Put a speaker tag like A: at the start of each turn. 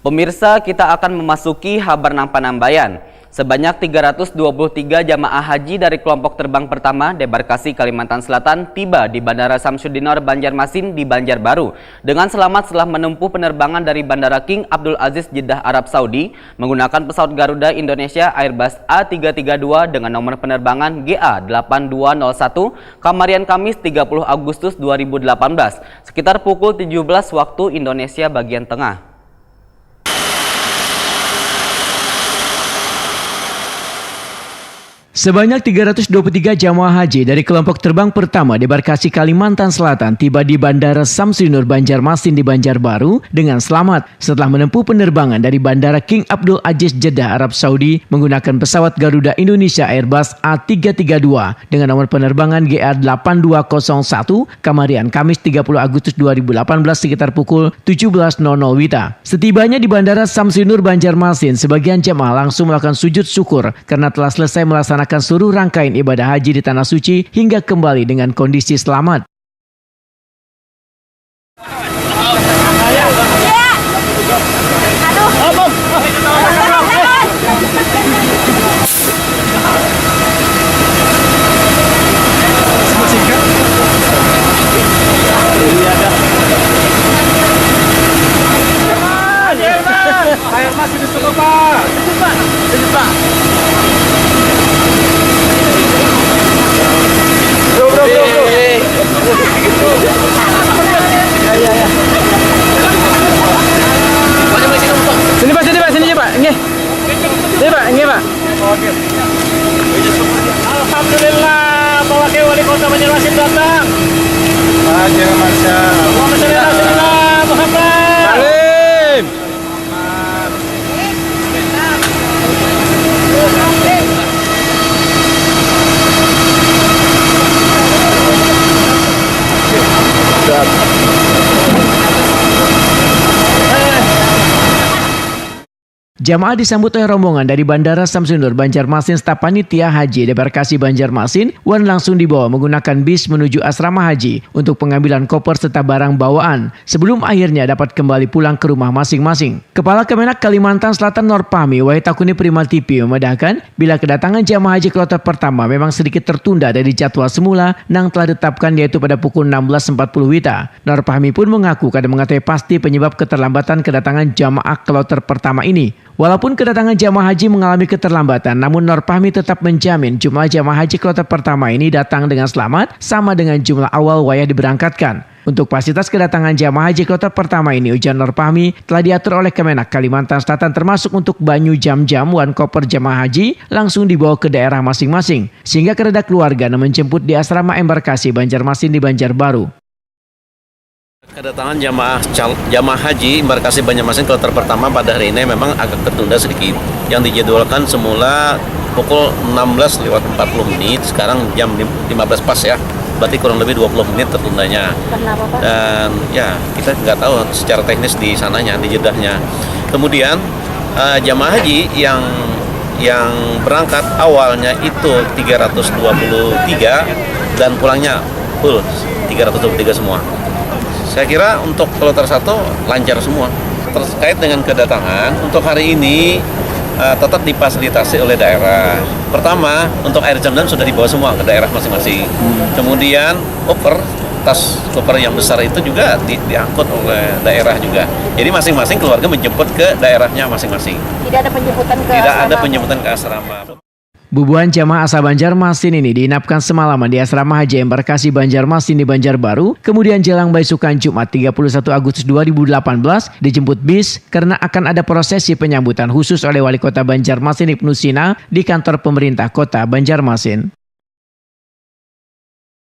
A: Pemirsa, kita akan memasuki Habarnang Panambayan. Sebanyak 323 jamaah haji dari kelompok terbang pertama debarkasi Kalimantan Selatan tiba di Bandara Samsudinor Banjarmasin di Banjarbaru dengan selamat setelah menempuh penerbangan dari Bandara King Abdul Aziz Jeddah Arab Saudi menggunakan pesawat Garuda Indonesia Airbus A332 dengan nomor penerbangan GA8201 Kamarian Kamis 30 Agustus 2018 sekitar pukul 17 waktu Indonesia bagian tengah.
B: Sebanyak 323 jamaah haji dari kelompok terbang pertama debarkasi Kalimantan Selatan tiba di Bandara Samsudinor Banjarmasin di Banjarbaru dengan selamat setelah menempuh penerbangan dari Bandara King Abdul Aziz Jeddah Arab Saudi menggunakan pesawat Garuda Indonesia Airbus A332 dengan nomor penerbangan GA8201 Kamarian Kamis 30 Agustus 2018 sekitar pukul 17.00 WITA. Setibanya di Bandara Samsudinor Banjarmasin, sebagian jamaah langsung melakukan sujud syukur karena telah selesai melaksanakan seluruh rangkaian ibadah haji di Tanah Suci hingga kembali dengan kondisi selamat.
C: Air masih ditutup, Pak. Pak. Bro. Sini Pak. Nggih. Nggih, Pak. Oke. Alhamdulillah, Pak Wakil Wali Kota Banjarmasin datang. Banjarmasin. Muhammad. Salim.
B: Jamaah disambut oleh rombongan dari Bandara Samsudinor Banjarmasin staf panitia haji debarkasi Banjarmasin wan langsung dibawa menggunakan bis menuju asrama haji untuk pengambilan koper serta barang bawaan sebelum akhirnya dapat kembali pulang ke rumah masing-masing. Kepala Kemenak Kalimantan Selatan Norpahmi Wahitakuni Primal TV memedahkan bila kedatangan jamaah haji kloter pertama memang sedikit tertunda dari jadwal semula yang telah ditetapkan yaitu pada pukul 16.40 WITA. Norpahmi pun mengaku kadang mengetahui pasti penyebab keterlambatan kedatangan jamaah kloter pertama ini. Walaupun kedatangan jamaah haji mengalami keterlambatan, namun Norpahmi tetap menjamin jumlah jamaah haji kloter pertama ini datang dengan selamat sama dengan jumlah awal wayah diberangkatkan. Untuk fasilitas kedatangan jamaah haji kloter pertama ini, ujar Norpahmi telah diatur oleh Kemenak Kalimantan Selatan termasuk untuk banyu jam-jam wan koper jamaah haji langsung dibawa ke daerah masing-masing sehingga kereda keluarga menjemput di asrama embarkasi Banjarmasin di Banjarbaru.
D: Kedatangan jamaah haji embarkasi Banjarmasin kloter pertama pada hari ini memang agak tertunda sedikit. Yang dijadwalkan semula pukul 16:40, sekarang jam 15 pas ya. Berarti kurang lebih 20 menit tertundanya.
E: Kenapa, Pak?
D: Dan ya kita nggak tahu secara teknis di sananya, di Jeddahnya. Kemudian jamaah haji yang berangkat awalnya itu 323 dan pulangnya full 323 semua. Saya kira untuk kloter 1 lancar semua. Terkait dengan kedatangan, untuk hari ini tetap difasilitasi oleh daerah. Pertama, untuk air jam-jam sudah dibawa semua ke daerah masing-masing. Kemudian tas koper yang besar itu juga diangkut oleh daerah juga. Jadi masing-masing keluarga menjemput ke daerahnya masing-masing.
E: Tidak ada penjemputan ke
D: Tidak
E: asrama.
D: ada penjemputan ke asrama.
B: Bubuhan jamaah asal Banjarmasin ini diinapkan semalaman di asrama haji embarkasi Banjarmasin di Banjarbaru, kemudian jelang besokan Jumat 31 Agustus 2018 dijemput bis karena akan ada prosesi penyambutan khusus oleh Wali Kota Banjarmasin Ibnu Sina di kantor pemerintah Kota Banjarmasin.